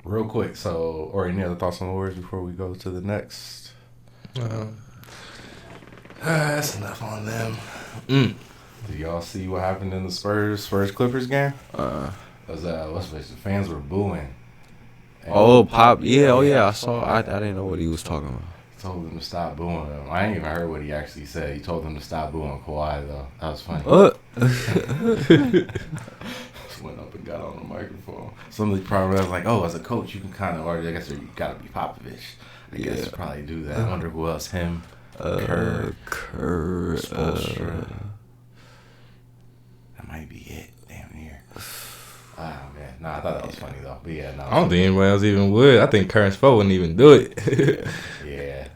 Real quick, or any other thoughts on the Warriors before we go to the next? That's enough on them. Did y'all see what happened in the Spurs Clippers game? What's the fans were booing. Pop. Yeah, I saw. I didn't know what he was talking about. He told them to stop booing him. I ain't even heard what he actually said. He told them to stop booing Kawhi, though. That was funny. Just went up and got on the microphone. Some of the probably was like, as a coach, you can kind of, or I guess you got to be Popovich. I guess you probably do that. I wonder who else. Him, Kerr, Spoelstra. That might be it. Damn near. Oh, man. Nah, I thought that was funny, though. But yeah, no. I don't think anybody else even would. I think Kerr and Spo wouldn't even do it. Yeah.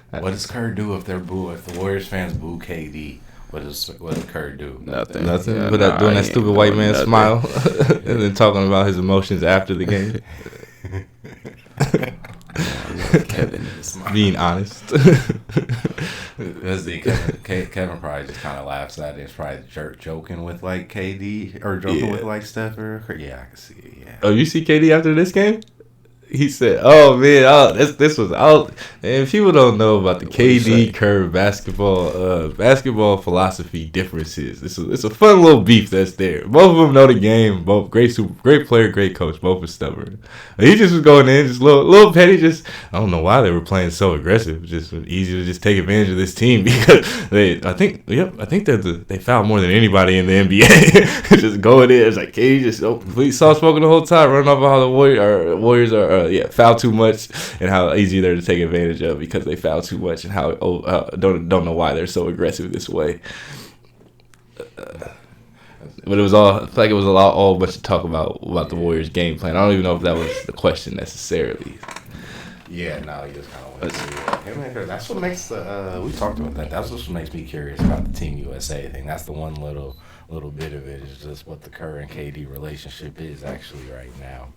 What does Kerr do if the Warriors fans boo KD? What does Kerr do? Nothing. Yeah, doing that stupid white man smile and then talking about his emotions after the game. Kevin being honest. Kevin probably just kind of laughs at it. It's probably joking with like KD or joking with like Steph or yeah, I can see it. Yeah. Oh, you see KD after this game? He said, "Oh man, this was out." And people don't know about the KD Kerr basketball philosophy differences. It's a fun little beef that's there. Both of them know the game. Both great player, great coach. Both are stubborn. He just was going in, just little petty. Just I don't know why they were playing so aggressive. Just easy to just take advantage of this team because I think they fouled more than anybody in the NBA. Just going in, it's like KD just complete soft spoken the whole time, running off of how the Warriors are. Foul too much and how easy they're to take advantage of because they foul too much and how don't know why they're so aggressive this way. But it was all I feel like it was all bunch of talk about the Warriors game plan. I don't even know if that was the question necessarily. Yeah, no, he just kind of went through it. That's what makes we talked about that. That's what makes me curious about the Team USA thing. That's the one little bit of it is just what the Kerr and KD relationship is actually right now.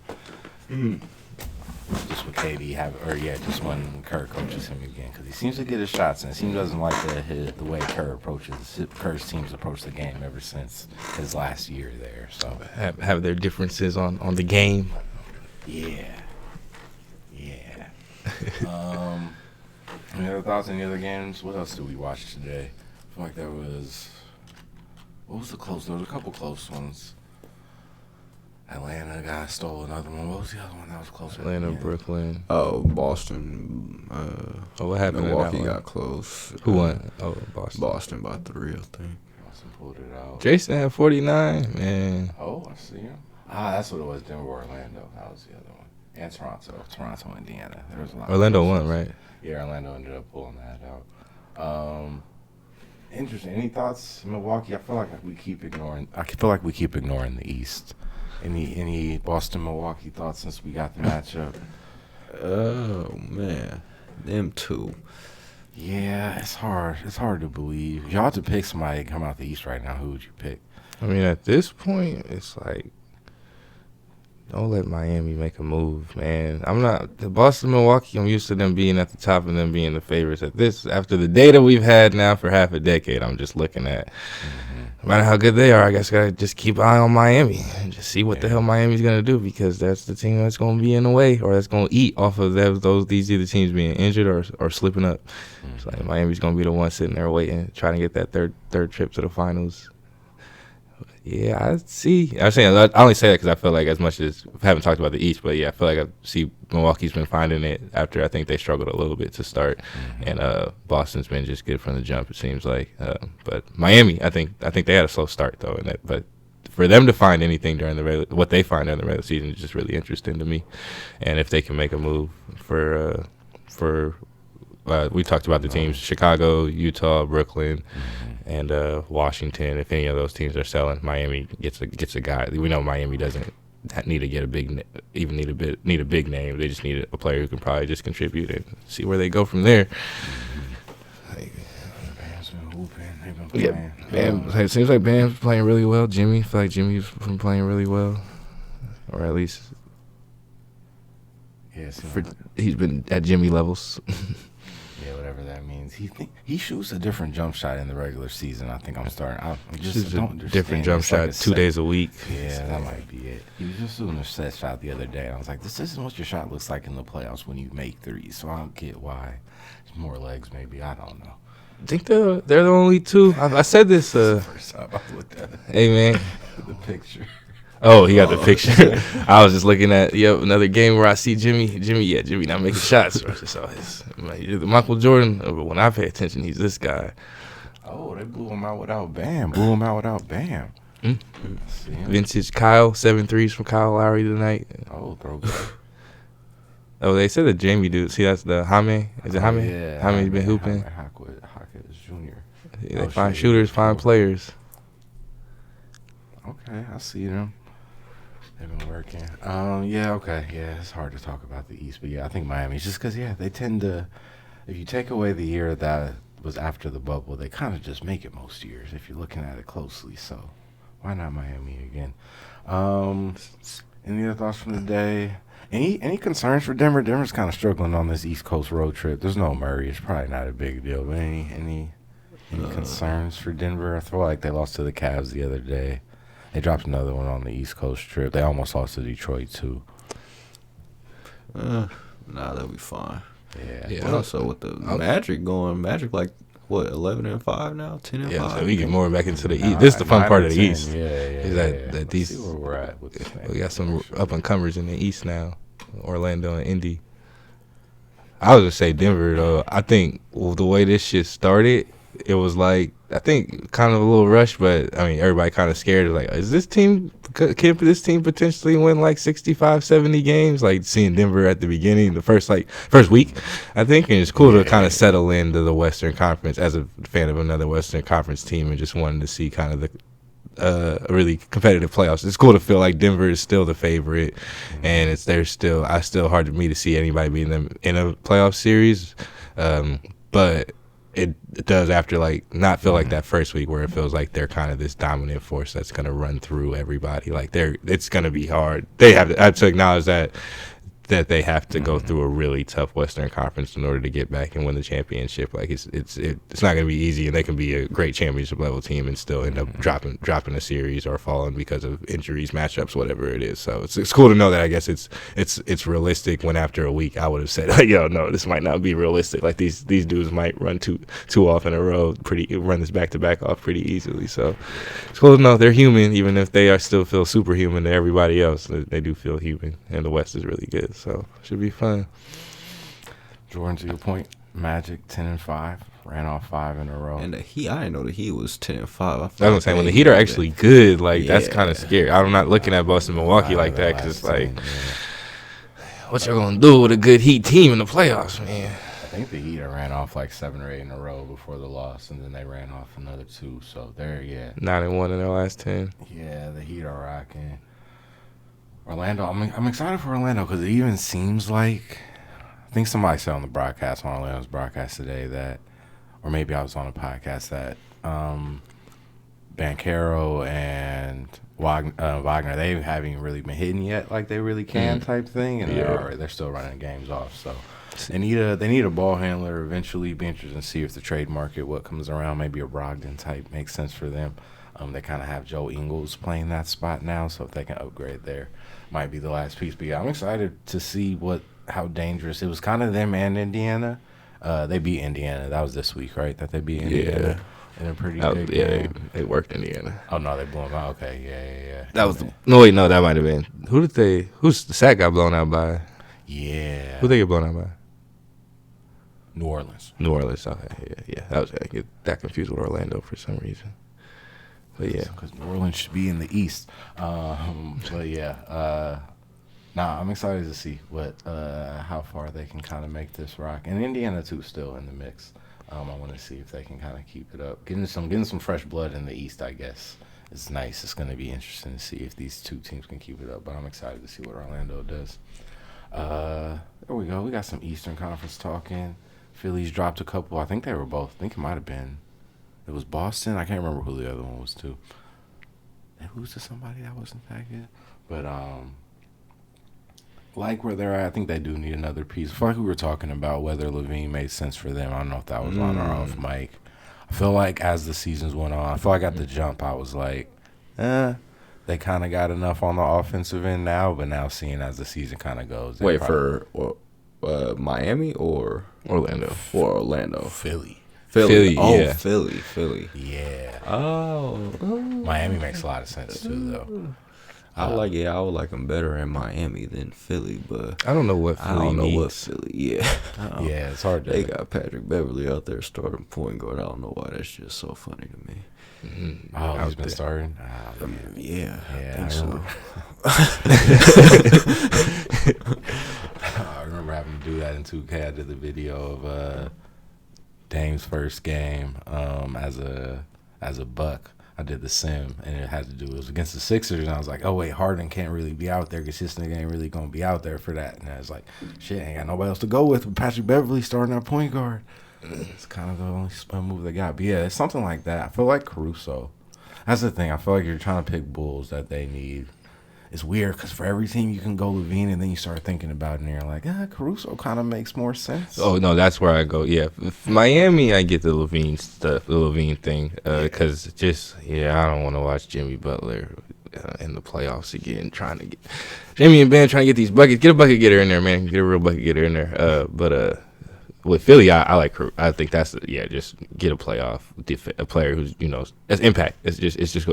Just with KD just when Kerr coaches him again because he seems to get his shots and he doesn't like the way Kerr's teams approach the game ever since his last year there. So have their differences on the game. Yeah. Any other thoughts? Any other games? What else did we watch today? I feel like there was. What was the close? There was a couple close ones. Atlanta guy stole another one. What was the other one that was close? Atlanta, Brooklyn. Oh, Boston. What happened? Milwaukee got close. Who won? Boston. Boston by 3, I think. Boston pulled it out. Jason had 49, man. Oh, I see him. That's what it was. Denver, Orlando. That was the other one. And Toronto, Indiana. There was a lot. Orlando won, right? Yeah, Orlando ended up pulling that out. Interesting. Any thoughts, Milwaukee? I feel like we keep ignoring the East. Any Boston Milwaukee thoughts since we got the matchup? Oh man, them two. Yeah, it's hard. It's hard to believe. If y'all had to pick somebody to come out the East right now, who would you pick? I mean, at this point, it's like, don't let Miami make a move, man. I'm not the Boston, Milwaukee. I'm used to them being at the top and them being the favorites. After the data we've had now for half a decade, I'm just looking at. No matter how good they are, I guess I gotta just keep an eye on Miami and just see what the hell Miami's gonna do because that's the team that's gonna be in the way or that's gonna eat off of these either teams being injured or slipping up. It's like Miami's gonna be the one sitting there waiting, trying to get that third trip to the finals. Yeah, I see. I only say that because I feel like as much as I haven't talked about the East, but yeah, I feel like I see Milwaukee's been finding it after I think they struggled a little bit to start, and Boston's been just good from the jump. It seems like, but Miami, I think they had a slow start though, but for them to find anything during what they find during the regular season is just really interesting to me, and if they can make a move for we talked about the teams: Chicago, Utah, Brooklyn. And Washington, if any of those teams are selling, Miami gets a guy. We know Miami doesn't need to get a big name. They just need a player who can probably just contribute and see where they go from there. Bam's been hooping. They've been playing. Bam. It seems like Bam's playing really well. I feel like Jimmy's been playing really well, or at least he's been at Jimmy levels. Yeah, whatever that means. He shoots a different jump shot in the regular season. I think I'm starting. I Just just don't a understand. different jump It's like shot a 2 set. days a week. Yeah, that might be it. He was just doing a set shot the other day, and I was like, this isn't what your shot looks like in the playoffs when you make threes. So I don't get why. It's more legs, maybe. I don't know. I think they're the only two. I said this. First time I looked at it. Hey man. The picture. Oh, he got the picture. I was just looking at another game where I see Jimmy not making shots. So I just saw the Michael Jordan. But when I pay attention, he's this guy. Oh, they blew him out without Bam. Mm. See him? Vintage Kyle, 7 threes from Kyle Lowry tonight. Oh, throwback. Oh, they said the Jamie dude. See, that's the Jaime. Is it Jaime? Yeah, Jaime's been hooping. Hawkins Jr. They find shooters, find players. Okay, I see them. They've been working. Yeah, okay. Yeah, it's hard to talk about the East, but yeah, I think Miami's just because, yeah, they tend to, if you take away the year that was after the bubble, they kind of just make it most years if you're looking at it closely. So why not Miami again? Any other thoughts from the day? Any concerns for Denver? Denver's kind of struggling on this East Coast road trip. There's no Murray. It's probably not a big deal, but any concerns for Denver? I feel like they lost to the Cavs the other day. They dropped another one on the East Coast trip. They almost lost to Detroit, too. Nah, they'll be fine. Yeah. But also with the Magic going, like, what, 11-5 now? 10-5? Yeah, so we get more back into the East. This is the fun part of the East. Yeah. Is that Let's these, see where we're at with this we got some up-and-comers in the East now. Orlando and Indy. I was going to say Denver, though. I think the way this shit started, it was like, I think kind of a little rush, but I mean, everybody kind of scared. Like, can this team potentially win like 65, 70 games? Like seeing Denver at the beginning, the first week, I think, and it's cool to kind of settle into the Western Conference as a fan of another Western Conference team, and just wanting to see kind of the really competitive playoffs. It's cool to feel like Denver is still the favorite, and it's still hard to me to see anybody beating them in a playoff series, but. It does after not feel like that first week where it feels like they're kind of this dominant force that's going to run through everybody. Like it's going to be hard. They have to acknowledge that they have to go through a really tough Western Conference in order to get back and win the championship. Like it's not going to be easy, and they can be a great championship level team and still end up dropping a series or falling because of injuries, matchups, whatever it is. So it's cool to know that. I guess it's realistic. When after a week I would have said, yo, no, this might not be realistic. Like these dudes might run two off in a row, run this back to back off pretty easily. So it's cool to know they're human, even if they are still feel superhuman to everybody else. They do feel human, and the West is really good. So should be fun. Jordan, to your point, Magic 10-5, ran off 5 in a row. And the Heat, I didn't know the Heat was 10-5. That's what I'm saying. When the Heat are actually good, that's kind of scary. I'm not looking at Boston, Milwaukee like that because it's like, what y'all gonna do with a good Heat team in the playoffs, man? I think the Heat ran off 7 or 8 in a row before the loss, and then they ran off another 2. So they're 9-1 in their last 10. Yeah, the Heat are rocking. Orlando, I'm excited for Orlando because it even seems like, I think somebody said on the broadcast, on Orlando's broadcast today that, or maybe I was on a podcast that Banchero and Wagner, they haven't really been hitting yet like they really can type thing, and they're still running games off. So they need a ball handler eventually. Be interested to see if the trade market, what comes around, maybe a Brogdon type makes sense for them. They kind of have Joe Ingles playing that spot now, so if they can upgrade there, might be the last piece. But yeah, I'm excited to see how dangerous it was. Kind of them and Indiana. They beat Indiana. That was this week, right? That they beat Indiana in a pretty big game. They worked Indiana. Oh no, they blew them out. Okay, yeah. That was that might have been. Who's the sack got blown out by? Yeah. Who they get blown out by? New Orleans. Okay, yeah. That was I get that confused with Orlando for some reason. But yeah, because New Orleans should be in the East. But yeah, I'm excited to see how far they can kind of make this rock, and Indiana too, still in the mix. I want to see if they can kind of keep it up, getting some fresh blood in the East. I guess it's nice. It's going to be interesting to see if these two teams can keep it up. But I'm excited to see what Orlando does. There we go. We got some Eastern Conference talking. Phillies dropped a couple. I think they were both. I think it might have been. It was Boston. I can't remember who the other one was too. They lose to somebody that wasn't that good. But like where they're at. I think they do need another piece. I feel like we were talking about whether Levine made sense for them. I don't know if that was on or off mic. I feel like as the seasons went on, I feel like at the jump I was like, they kind of got enough on the offensive end now, but now seeing as the season kind of goes. Wait, for Miami or Orlando. For Orlando. Philly. Philly, Oh, yeah. Philly. Yeah. Oh. Miami makes a lot of sense too, though. I would like them better in Miami than Philly, but I don't know what Philly needs. Yeah. Yeah, it's hard to. They got Patrick Beverly out there starting point guard. I don't know why that's just so funny to me. Mm-hmm. Oh, he's been starting? Oh, yeah. I remember having to do that in 2K. I did the video of Dame's first game as a Buck. I did the sim, and it was against the Sixers, and I was like, oh, wait, Harden can't really be out there because this nigga ain't really going to be out there for that. And I was like, shit, ain't got nobody else to go with Patrick Beverly starting our point guard. It's kind of the only spin move they got. But, yeah, it's something like that. I feel like Caruso. That's the thing. I feel like you're trying to pick bulls that they need. It's weird because for every team you can go Levine, and then you start thinking about it, and you're like, Caruso kind of makes more sense. Oh, no, that's where I go. Yeah, Miami, I get the Levine stuff, the Levine thing, because I don't want to watch Jimmy Butler in the playoffs again, trying to get Jimmy and Ben trying to get these buckets. Get a bucket getter in there, man. Get a real bucket getter in there. But with Philly, I think that's just get a player who's that's impact. It's just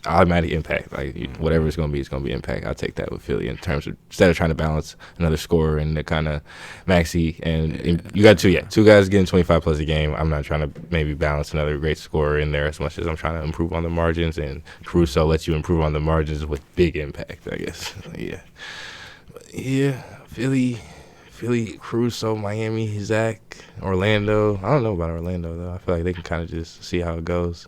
automatic impact. Like whatever it's gonna be impact. I'll take that with Philly in terms of instead of trying to balance another scorer and the kind of Maxey and you got two guys getting 25 plus a game. I'm not trying to maybe balance another great scorer in there as much as I'm trying to improve on the margins, and Caruso lets you improve on the margins with big impact, I guess. Philly, Caruso, Miami, Zach, Orlando. I don't know about Orlando, though. I feel like they can kind of just see how it goes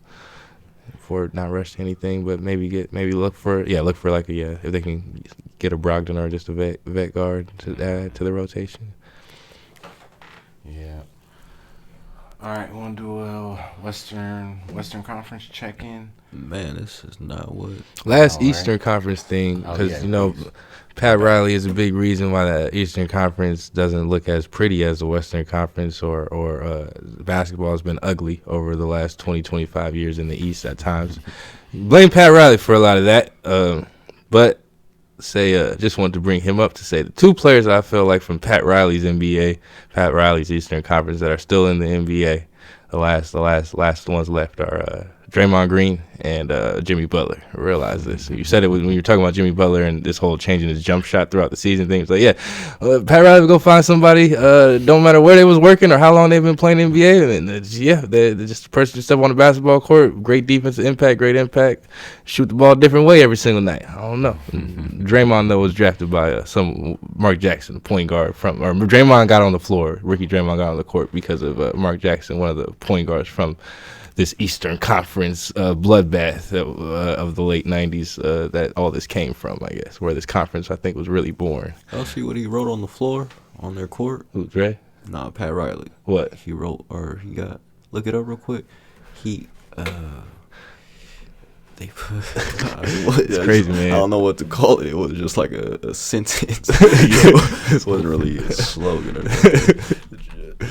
before not rush to anything, but look for like if they can get a Brogdon or just a vet guard to add to the rotation. Yeah. All right, we want to do a Western Conference check-in. Man, this is not what. Last Eastern Conference thing, because, Pat Riley is a big reason why the Eastern Conference doesn't look as pretty as the Western Conference, or basketball has been ugly over the last 20, 25 years in the East at times. Blame Pat Riley for a lot of that, but just wanted to bring him up to say the two players I feel like from Pat Riley's NBA, Pat Riley's Eastern Conference that are still in the NBA, the last ones left are Draymond Green and Jimmy Butler. I realize this. You said it when you were talking about Jimmy Butler and this whole changing his jump shot throughout the season thing. It's like, Pat Riley would go find somebody. Don't matter where they was working or how long they've been playing NBA. And they're just a person just step on the basketball court. Great defensive impact, great impact. Shoot the ball a different way every single night. I don't know. Draymond, though, was drafted by some Mark Jackson, point guard Draymond got on the floor. Ricky Draymond got on the court because of Mark Jackson, one of the point guards from this Eastern Conference bloodbath of the late 90s that all this came from, I guess, where this conference, I think, was really born. I'll see what he wrote on the floor on their court. Who, Dre? Nah, Pat Riley. What? He wrote, look it up real quick. They put, it's crazy, man. I don't know what to call it. It was just like a sentence. It wasn't really a slogan or anything.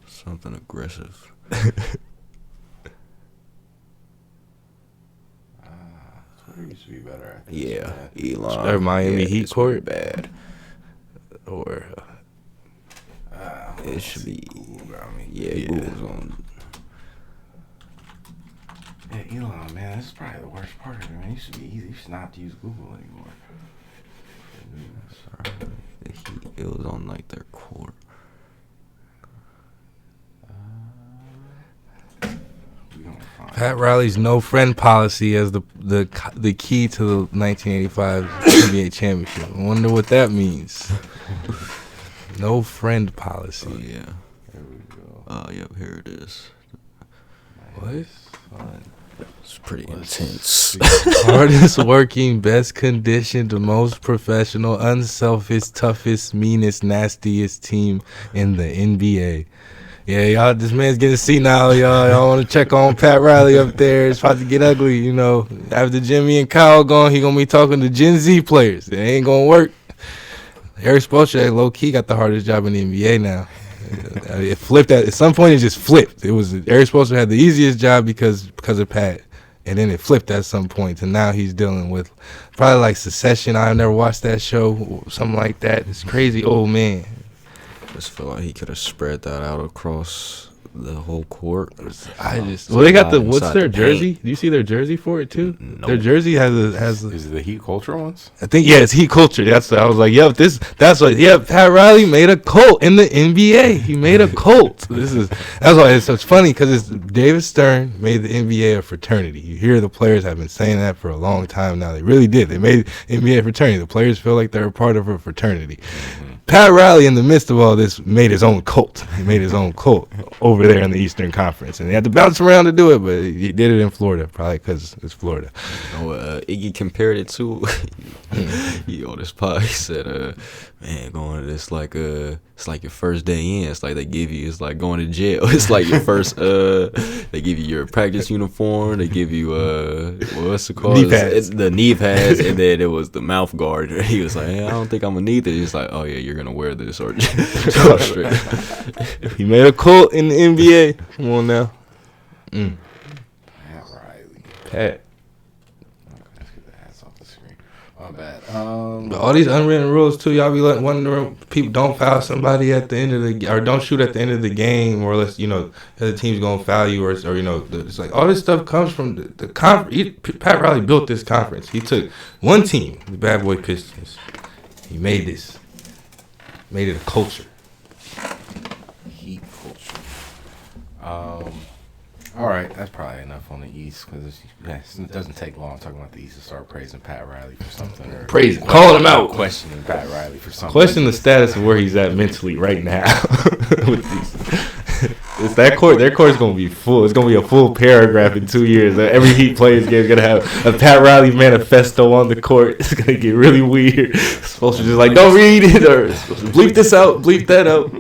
Something aggressive. It used to be better. Yeah, Elon. Or Miami Heat court? Bad. Or it should be. Google's on. Yeah, Elon, man, this is probably the worst part of it, man. It used to be easy. You should not have to use Google anymore. Sorry. The Heat, it was on like their court. Pat Riley's no friend policy as the key to the 1985 NBA championship. I wonder what that means. No friend policy. Oh yeah. Here we go. Oh yep, here it is. What? It's pretty intense. Hardest working, best conditioned, most professional, unselfish, toughest, meanest, nastiest team in the NBA. Yeah, y'all, this man's getting senile, y'all. Y'all want to check on Pat Riley up there. It's about to get ugly, you know. After Jimmy and Kyle gone, he going to be talking to Gen Z players. It ain't going to work. Eric Spoelstra, low-key, got the hardest job in the NBA now. It flipped at some point. It just flipped. It was Eric Spoelstra had the easiest job because of Pat, and then it flipped at some point. And now he's dealing with probably like Succession. I've never watched that show, something like that. It's crazy, old man. I just feel like he could have spread that out across the whole court. They got what's their jersey? Do you see their jersey for it too? Nope. Their jersey has Is it the Heat Culture ones? I think it's Heat Culture. I was like, Pat Riley made a cult in the NBA. He made a cult. That's why it's so funny, because it's David Stern made the NBA a fraternity. You hear the players have been saying that for a long time now. They really did. They made NBA a fraternity. The players feel like they're a part of a fraternity. Mm-hmm. Pat Riley, in the midst of all this, made his own cult. He made his own cult over there in the Eastern Conference, and he had to bounce around to do it, but he did it in Florida, probably because it's Florida. Iggy compared it to he on this pod. He said, "Man, going to this it's like your first day in. It's like it's like going to jail. It's like your first. They give you your practice uniform. They give you what's it called? Knee pads. The knee pads, and then it was the mouth guard. He was like, I don't think I'm gonna need this. He's like, oh yeah, you're gonna wear this or straight. He made a cult in the NBA. Come on now. Pat Riley. Pat. Let's get the hats off the screen. My bad. All these unwritten rules too. Y'all be letting wondering people don't foul somebody at the end of the or don't shoot at the end of the game, or unless the other team's gonna foul you, or it's like all this stuff comes from the conference. Pat Riley built this conference. He took one team, the Bad Boy Pistons. He made it a culture. Heat Culture. All right, that's probably enough on the East, because it doesn't take long talking about the East to start praising Pat Riley for something, or calling him out, questioning Pat Riley for something. Question the status of where he's at mentally right now. With these, it's that court. Their court's gonna be full. It's gonna be a full paragraph in 2 years. Every Heat players game is gonna have a Pat Riley manifesto on the court. It's gonna get really weird. Supposed to just like don't read it or bleep this out, bleep that out.